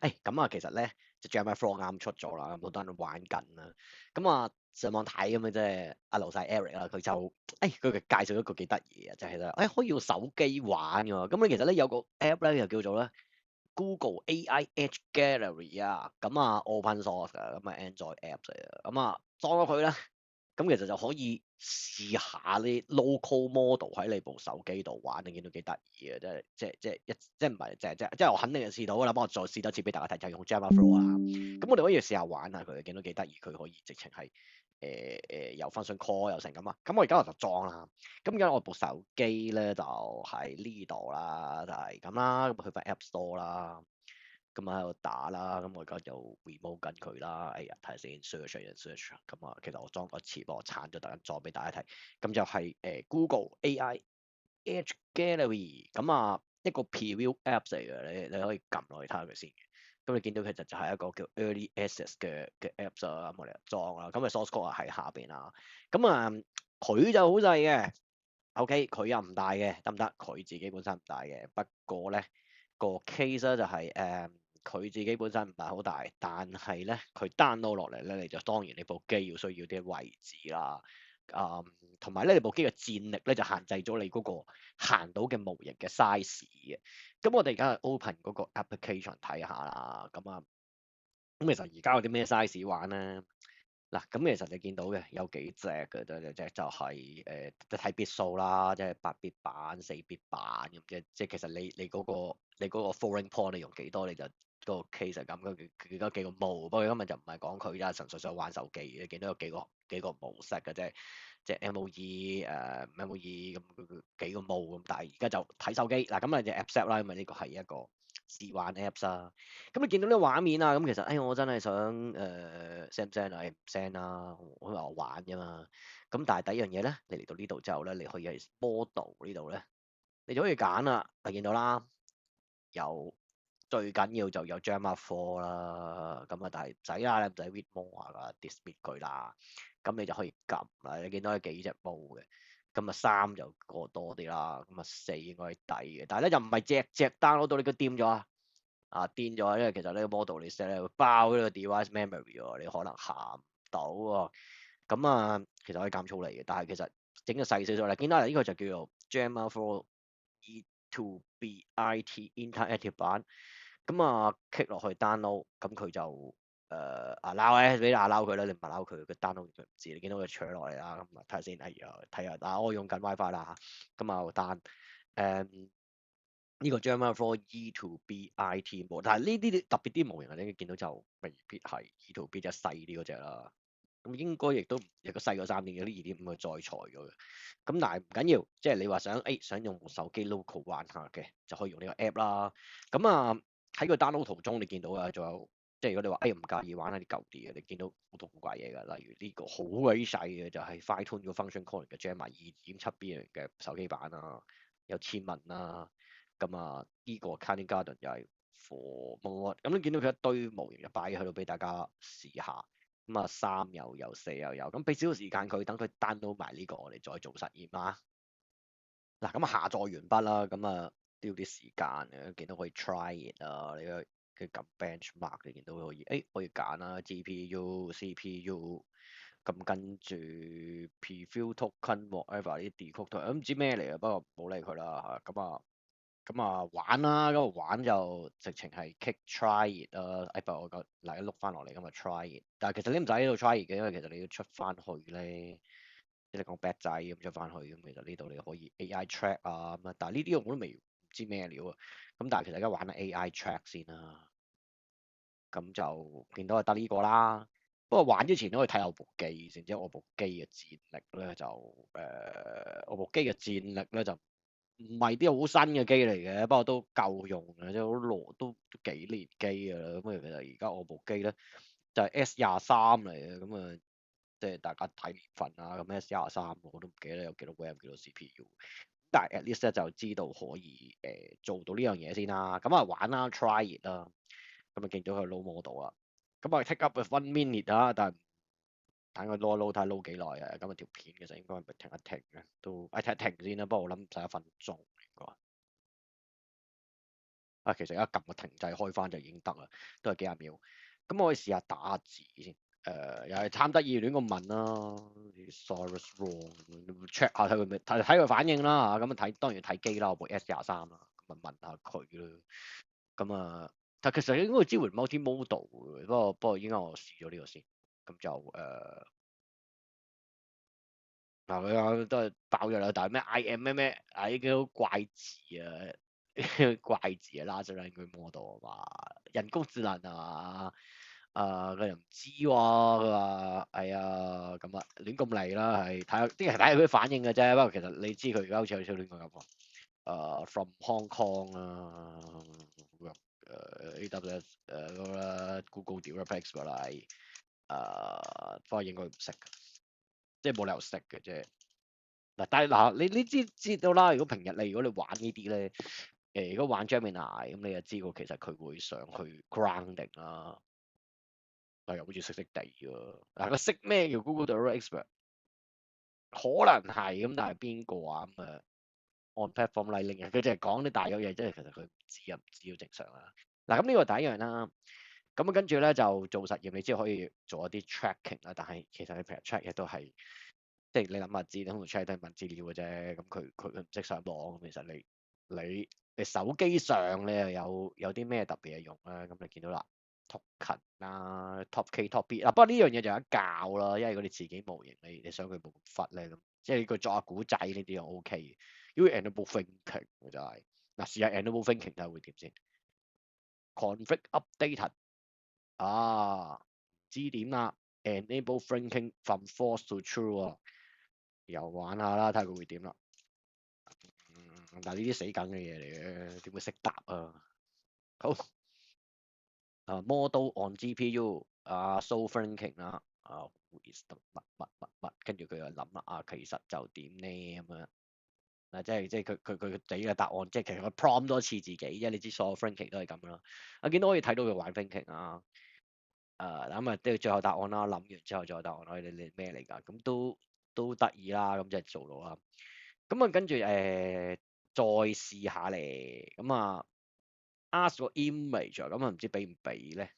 咁啊，其實咧，就 Gemini Four 啱出咗啦，咁好多人都玩緊啦。咁啊，上網睇咁樣即係阿老細 Eric 啦，佢就佢介紹一個幾得意嘅，就係咧，可以用手機玩嘅喎。咁你其實咧有個 app 咧，就叫做咧 Google AI Edge Gallery 啊，咁啊 open source 嘅，咁啊 Android Apps 嚟嘅，咁啊裝咗佢咧。咁其實就可以試下啲 local model 喺你部手機度玩，你見到幾得意嘅，即係唔係即係我肯定係試到㗎啦，幫我再試多次俾大家睇，就係用 Java Flow 啊。咁我哋可以試下玩下佢，見到幾得意，佢可以直情係有 function call 又成咁啊。咁我而家我就裝啦。咁而家我部手機咧就喺呢度啦，就係咁啦。咁去翻 App Store 啦。咁啊喺度打啦，咁我而家就 remove 緊佢啦。哎呀，睇下先 search 咁啊，其實我裝過一次，幫我鏟咗，突然再俾大家睇。咁就係Google AI Edge Gallery，咁啊一個 preview apps 嚟嘅，你可以撳落去睇下佢先。咁你見到其實就係一個叫 Early Access 嘅 apps 啊，咁我哋就裝啦。咁啊 source code 喺下邊啦。咁啊佢就好細嘅，OK 佢又唔大嘅，得唔得？佢自己本身唔大嘅，不過咧個 case 咧就係佢自己本身唔係好大，但係咧佢 download 落嚟咧，你就當然你部機要需要啲位置啦，同埋咧你部機嘅戰力咧就限制咗你嗰個行到嘅模型嘅 size 嘅。咁我哋而家係 open 嗰個 application 睇下啦，咁其實而家有啲咩 size 玩咧？嗱，咁其實你見到嘅有幾隻嘅，隻就係睇 bit 數啦，即係8 bit 版、4 bit 版咁嘅，即係其實你嗰個 foreign point 你用幾多你就個 case 係咁，佢幾個模，不過今日就唔係講佢啦，純粹想玩手機嘅，見到有幾個模式嘅啫，即係 MOE 咁幾個模咁，但係而家就睇手機嗱，咁啊隻 App 啦，因為呢個係一個試玩 Apps 啦。咁你見到啲畫面啊，咁其實我真係想send 唔 send 啊？唔 send 啦，我話我玩啫嘛。咁但係第一樣嘢咧，你嚟到呢度之後咧，你可以喺 model 呢度咧，你就可以揀啦。你見到啦，有最緊要就有 Gemma 4啦。咁啊，但係唔使啦，你唔使 read more 啊，dismiss 佢啦。咁你就可以撳啦。你見到有幾隻模嘅，咁啊3就過多啲啦，咁啊4應該係底嘅，但係咧就唔係隻 download 到你個掂咗啊！癲咗，因為其實呢個 model 你 set 咧會包呢個 device memory 喎，你可能行唔到喎。咁啊，其實可以減粗嚟嘅，但係其實整個細少少啦。見到呢個就叫做 Gemma 4 E2BIT Interactive 版。咁啊，click 落去 download，咁佢就allow 咧，俾 allow 佢啦，你唔 allow 佢，佢 download 佢唔知。你見到佢搶落嚟啦，咁啊睇下先，睇下，嗱我用緊 WiFi 啦嚇，咁啊 down 呢個 Gemma 4 E2BIT 模，但係呢啲特別啲模型啊，你見到就未必係 E2B 即係細啲嗰隻啦。咁應該亦都有個細過3點，有啲2.5佢再裁咗嘅。咁但係唔緊要，即係你話想用部手機 local 玩下嘅，就可以用呢個 app 啦。咁啊喺個 download 途中你見到啊，仲有即係如果你話唔介意玩下啲舊啲嘅，你見到好多古怪嘢㗎，例如呢個好鬼細嘅就係 Fine Tune 個 Function Calling 嘅 Gemma 2.7B 嘅手機版啊，有千文啦。咁啊，呢個 Canning Garden 又係 for 乜，咁你見到佢一堆模型就擺喺度俾大家試下。咁啊3又有4又有，咁俾少少時間佢，等佢 download 埋呢個，我哋再做實驗啦。嗱，咁啊下載完畢啦，咁啊都要啲時間嘅，見到可以 try it 啊，你去撳 benchmark，你見到可以，可以揀啦，GPU、CPU，咁跟住 preview token whatever 啲 decode token，都唔知咩嚟嘅，不過唔好理佢啦嚇，咁啊玩啦，咁啊玩就直情係 kick try it 啦。不過我個嗱一碌翻落嚟咁啊 try it，但係其實你唔使喺度 try it 嘅，因為其實你要出翻去咧，即係講 back 仔咁出翻去，咁其實呢度你可以 AI track 啊咁啊，但係呢啲我都未唔知咩料啊。咁但係其實而家玩下 AI track 先啦，咁就見到係得呢個啦。不過玩之前都可以睇下我部機先，即係我部機嘅戰力咧就我部機嘅戰力咧就。唔係啲好新嘅機嚟嘅，不過都夠用嘅，即係好耐都幾年機㗎啦。咁其實而家我部機咧就係 S23嚟嘅，咁啊即係大家睇年份啊。咁 S23我都唔記得有幾多 RAM 幾多 CPU，但係 at least 咧就知道可以做到呢樣嘢先啦。咁啊玩啦，try it 啦。咁啊見到佢 load model 啊，咁啊 take up with 1 minute 啊，但係睇佢 load 睇 load 幾耐啊。咁啊條片其實應該係咪停一停嘅，都停先啦。不過我諗唔使1分鐘應該。其實而家撳個停掣開翻就已經得啦，都係幾廿秒。咁我可以試下打字先。又係貪得意亂咁問啦 sorry wrong，check 下睇佢咩，睇佢反應啦嚇。咁啊睇當然睇機啦，我部 S23啦，咁啊問下佢啦。咁啊，但其實應該會支援 multi-modal 嘅，不過應該我試咗呢個先。咁就嗱佢都係爆咗啦，但係咩 IM 咩啲叫怪字啊，怪字啊，large language model 啊嘛，人工智能啊。佢又唔知喎，佢話係啊，咁啊亂咁嚟啦，係睇下啲人睇下佢反應嘅啫。不過其實你知佢而家好似有少亂咁喎。From Hong Kong 啊，AWS 嗰個啦，Google Developer Expert 啦，不過應該唔識嘅，即係冇理由識嘅啫。嗱，但係嗱，你知道啦，如果平日如果你玩呢啲咧，如果玩 Gemini 咁，你就知道其實佢會上去 grounding 啦。又好似識識地喎。嗱，佢識咩叫 Google Developer Expert？可能係咁，但係邊個啊？咁on platform lighting 佢淨係講啲大嘅嘢，即係其實佢唔知啊，唔知好正常啦。嗱，咁呢個第一樣啦。咁跟住咧就做實驗，你知可以做一啲 tracking 啦。但係其實你平日 track 嘅都係，即係你諗下資料同 track 都係問資料嘅啫。咁佢唔識上網，其實你手機上你又有啲咩特別嘅用咧？咁你見到啦。token 啦，top K top B 不過呢樣嘢就有得教啦，因為嗰啲自己模型你想佢冇咁忽咧咁，即係佢作下古仔呢啲又 OK 嘅。因為 enable thinking 就係試下 enable thinking 睇下會點先。config updated 唔知點啦。enable thinking from false to true 又玩下啦，睇下佢會點啦。但係呢啲死梗嘅嘢嚟嘅，點會識答啊？好。model on GPU so thinking 啦，is 乜，跟住佢又諗啦，其實就點咧咁樣。即係佢俾嘅答案，即係其實佢 prompt 多次自己啫。你知所有 thinking 都係咁啦。見到可以睇到佢玩 thinking 啊。咁啊，都要最後答案啦。諗完之後最後答案，你咩嚟㗎？咁都得意啦。咁即係做到啦。咁啊，跟住再試下嚟。咁啊，ask 個 image 咁啊，唔知俾唔俾咧？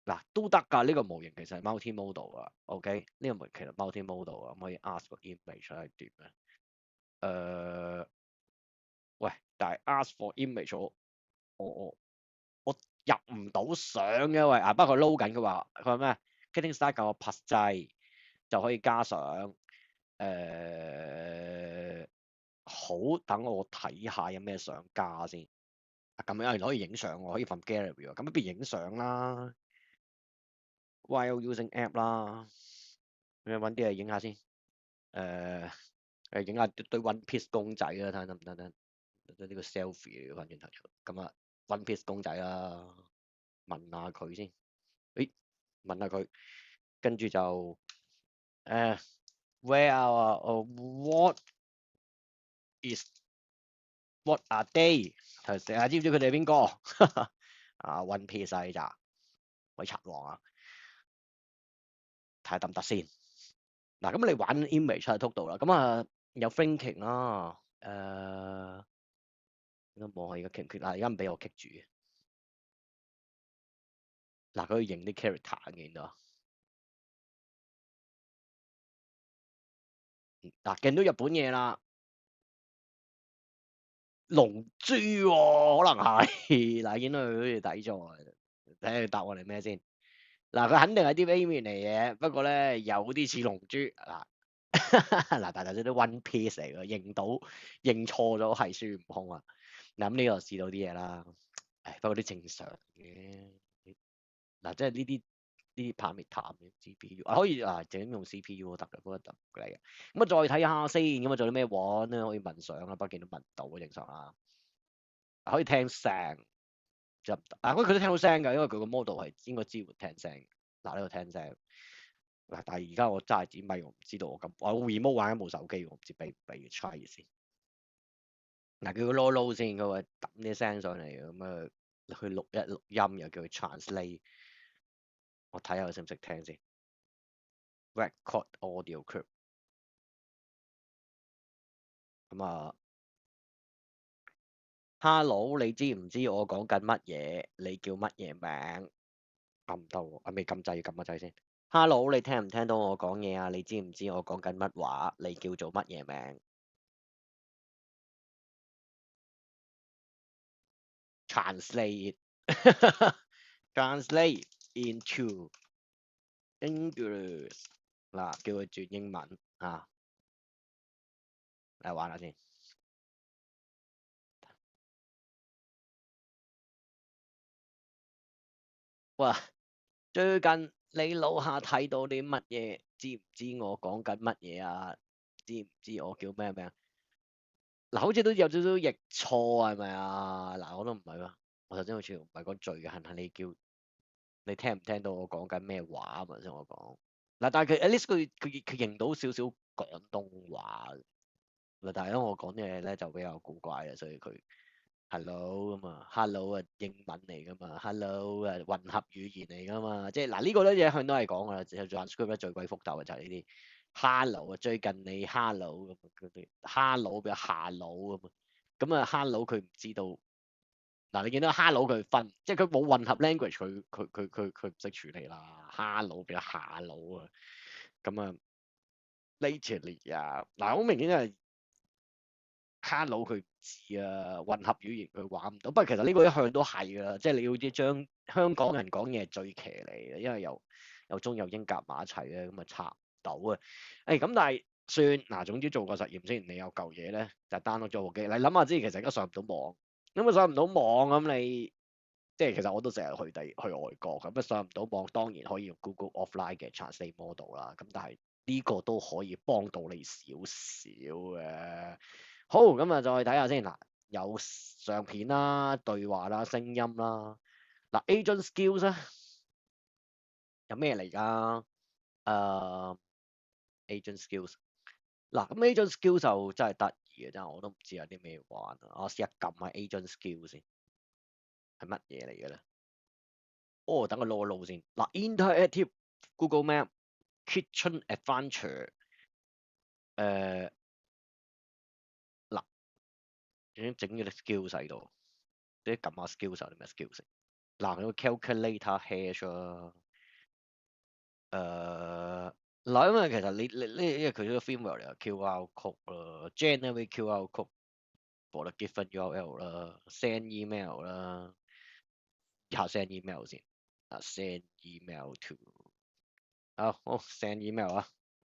嗱，都得㗎，呢個模型其實係 multi-modal 啊，OK？呢個模型其實 multi-modal 啊，可以 ask 個 image 係點咧？喂，但係 ask for image 我入唔到相嘅喂。不過佢撈緊，佢話咩？Getting start 撳個 plus 掣就可以加上。好，等我睇下有咩相加先。咁樣可以影相喎，可以 from gallery 喎，咁不如影相啦。While using app 啦，咁揾啲嚟影下先。影下堆 One Piece 公仔啦，睇下得唔得？呢個 selfie 嚟嘅，翻轉頭咁啊，One Piece 公仔啦，問下佢先。問下佢，跟住就where what are they？頭先知唔知佢哋係邊個？One Piece 啊，呢扎鬼賊王啊，睇下得唔得先。嗱，咁你玩 image 出速度啦，咁啊有 thinking 啦。都冇，而家 keep 唔 keep 嗱？而家唔俾我 keep 住嘅。嗱，佢可以影啲 character 嘅，見到嗱，見到日本嘢啦，龍珠喎，可能係嗱，見到佢好似抵咗，睇下答案係咩先。嗱，佢肯定係啲 A 面嚟嘅，不過咧有啲似龍珠嗱。嗱，但係都 One Piece 嚟嘅，認錯咗係孫悟空啊。嗱，咁呢個試到啲嘢啦。不過啲正常嘅。嗱，即係呢啲 parameter 嘅 GPU 可以整用 CPU 都得嘅，都得嚟嘅。咁啊，再睇下先，咁啊，仲有啲咩玩咧？可以問相啦，不過見到問到嘅正常啦。可以聽聲就唔得，佢都聽到聲㗎，因為佢個 model 係應該支援聽聲。嗱，呢個聽聲。嗱，但係而家我揸住支咪，我唔知道我 remote 玩緊部手機，我唔知俾唔俾 try 先。嗱，叫佢撈撈先，佢話揼啲聲上嚟，咁啊，去錄音，又叫佢 translate。我睇下佢識唔識聽先。Record audio clip。咁啊， Hello，你知唔知我講緊乜嘢？你叫乜嘢名？撳唔到喎，未撳掣，撳個掣先。Hello，你聽唔聽到我講嘢啊？你知唔知我講緊乜話？你叫做乜嘢名？Translate translate into English 嗱，叫佢轉英文啊，嚟玩下先。哇！最近你樓下睇到啲乜嘢？知唔知我講緊乜嘢啊？知唔知我叫咩名？嗱，好似都有少少譯錯係咪啊？嗱，我都唔係喎，我頭先好似唔係講罪行，係你叫你聽唔聽到我講緊咩話啊嘛？先我講嗱，但係佢 at least 佢認到少少廣東話嗱，但係因為我講啲嘢咧就比較古怪嘅，所以佢 hello 咁啊，hello 啊英文嚟噶嘛，hello 啊混合語言嚟噶嘛，即係嗱呢個咧一向都係講噶啦，就 transcript 咧最鬼複雜嘅就係呢啲 hello 啊，最近你 hello 咁啊，嗰啲 hello 變 hello 咁啊，咁啊 hello 佢唔知道嗱，你見到 hello 佢分，即係佢冇混合 language，佢唔識處理啦，hello 變 hello 啊，咁啊 literally 啊，嗱好明顯係。Hello 佢唔知啊，混合語言佢玩唔到。不過其實呢個一向都係㗎啦，即係你要啲將香港人講嘢係最騎呢嘅，因為有中有英夾埋一齊咧，咁啊插唔到啊。誒咁但係算嗱，總之做個實驗先。你有嚿嘢咧就 download 咗部機，你諗下之前其實而家上唔到網，咁啊上唔到網咁你即係其實我都成日去外國咁啊上唔到網，當然可以用 Google Offline 嘅 Translate Model 啦。咁但係呢個都可以幫到你少少嘅。好，咁啊，再睇下先嗱，有相片啦、對話啦、聲音啦。嗱，agent skills 咧有咩嚟㗎？誒、agent skills 嗱，咁 agent skills 就真係得意嘅，真係我都唔知有啲咩玩啊。我試下撳下 agent skills 先，係乜嘢嚟嘅咧？哦，等我撈一撈先。嗱，interactive Google Map Kitchen Adventure 誒嗱，已經整咗啲 skills 喺度，啲撳下 skills 有啲咩 skills？嗱，佢個 calculator hash 啊。嗱，因為其實因為佢呢個 framework 嚟嘅 QR code 啦，generate QR code for the given URL 啦，send email 啦，以下 send email 先，send email to，好 send email 啊，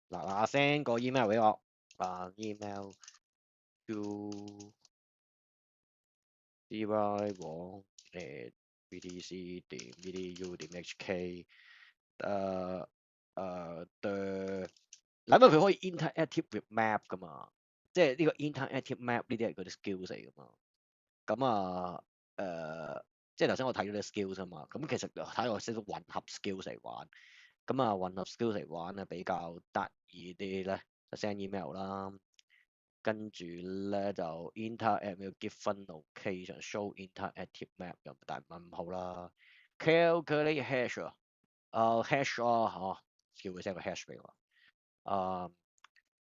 嗱 send 個 email 俾我，email to dy 王btc 點 edu 點 hk，嗱，因為佢可以 interactive with map 噶嘛，即係呢個 interactive map 呢啲係嗰啲 skills 嚟噶嘛。咁即係頭先我睇咗啲 skills 啊嘛。咁其實睇我識得混合 skills 嚟玩。咁混合 skills 嚟玩咧比較得意啲咧，就 send email 啦。跟住咧就 interact 要 give 分 location show interactive map 咁，但係唔好啦。calculate hash hash 叫佢 send 個 hash 俾我。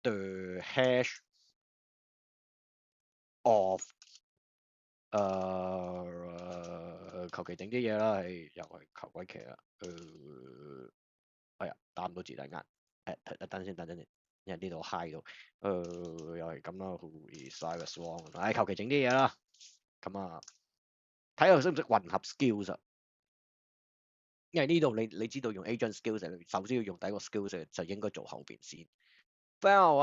the hash of 求其整啲嘢啦，又係求鬼其啦。哎呀，打唔到字突然間，等先，因為呢度 high 到，又係咁啦。Who is Cyrus Wong？求其整啲嘢啦。咁睇下識唔識混合 skills 啊？因為呢度你知道用 agent skills，首先要用第一個 skills 就應該做後邊先。Well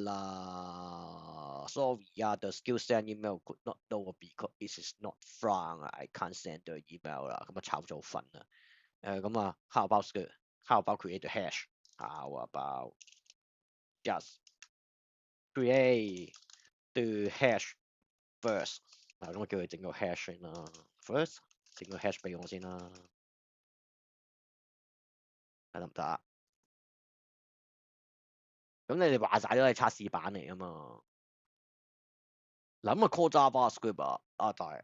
嗱，sorry the skill send email could not do because it is not from I can't send the email 啦，咁炒咗份啦。how about skill？How about create a hash？How about just create the hash first？嗱，咁我叫佢整個 hash 先啦。First 整個 hash 俾我先啦，得唔得啊？咁你哋話晒都係測試版嚟㗎嘛？嗱咁call JavaScript 但係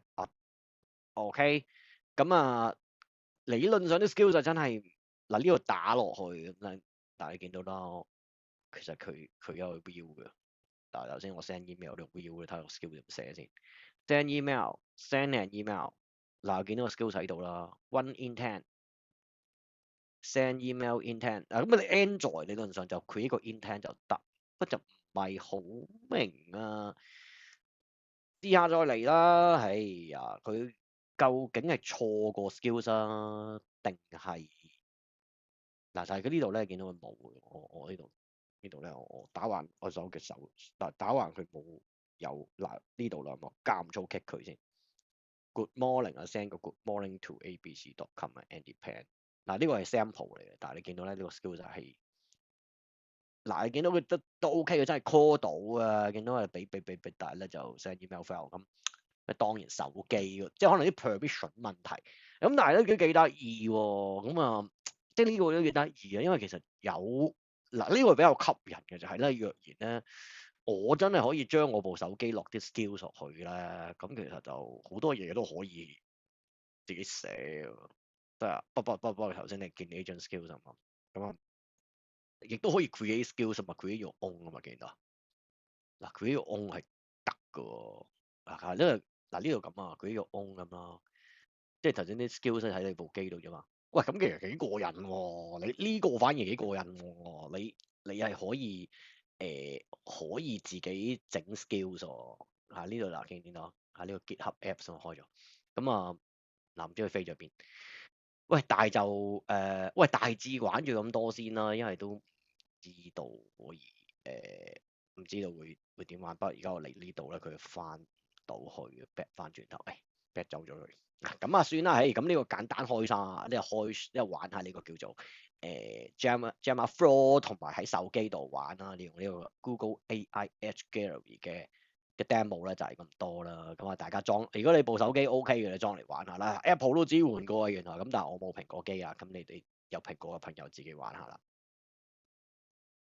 OK，咁理論上啲 skill 就真係嗱呢度打落去咁，但係你見到啦，其實佢有 view 嘅。但係頭先我 send email 有 view 嘅，睇下個 skill 點寫先。send email，send an email。嗱，見到個 skill 喺度啦，one intent，send email intent。咁你 Android 理論上就 create 個 intent 就得，不過就唔係好明啊。試下再嚟啦，哎呀，佢究竟係錯過 skills 啊，定係嗱？但係佢呢度咧見到佢冇嘅，我呢度咧，我打橫我手嘅手，打橫佢冇有嗱呢度啦，我間粗 kick 佢先。Good morning 啊，send 個 good morning to abc.com 啊，Andy Pan。嗱呢個係 sample 嚟嘅，但係你見到咧呢個 skill 就係嗱，你見到佢都 OK 嘅，真係 call 到啊，見到係俾，但係咧就 send email file 咁。當然手機喎，即係可能啲 permission 問題，咁但係咧都幾得意喎，咁啊，即係呢個都幾得意啊，因為其實有嗱呢個比較吸引嘅就係咧，若然咧我真係可以將我部手機落啲 skills 落去咧，咁其實就好多嘢都可以自己寫喎，即係不過頭先你見 agent skills 啊嘛，咁啊亦都可以 create skills 啊嘛，create your own 啊嘛，見到嗱 create your own 係得㗎喎，嗱因為嗱呢度咁啊，create your own 咁啦。即係頭先啲 skills 喺你部機度啫嘛。喂，咁其實幾過癮喎！你呢個反而幾過癮喎！你係可以可以自己整 skills 喎。呢度嗱，見到呢個 GitHub Apps 我開咗。咁啊嗱，唔知佢飛咗邊？喂，但係就喂大致玩住咁多先啦，因為都唔知道可以唔知道會點玩。不過而家我嚟呢度咧，佢翻到去 back 翻轉頭，back 走咗佢。咁啊算啦，咁呢個簡單開生啊，呢個玩下呢個叫做Gamma Flow 同埋喺手機度玩啦，利用呢個 Google AI Edge Gallery 嘅 demo 咧就係咁多啦。咁啊大家裝，如果你部手機 OK 嘅，你裝嚟玩下啦。Apple 都支援過啊原來，咁但係我冇蘋果機啊，咁你哋有蘋果嘅朋友自己玩下啦。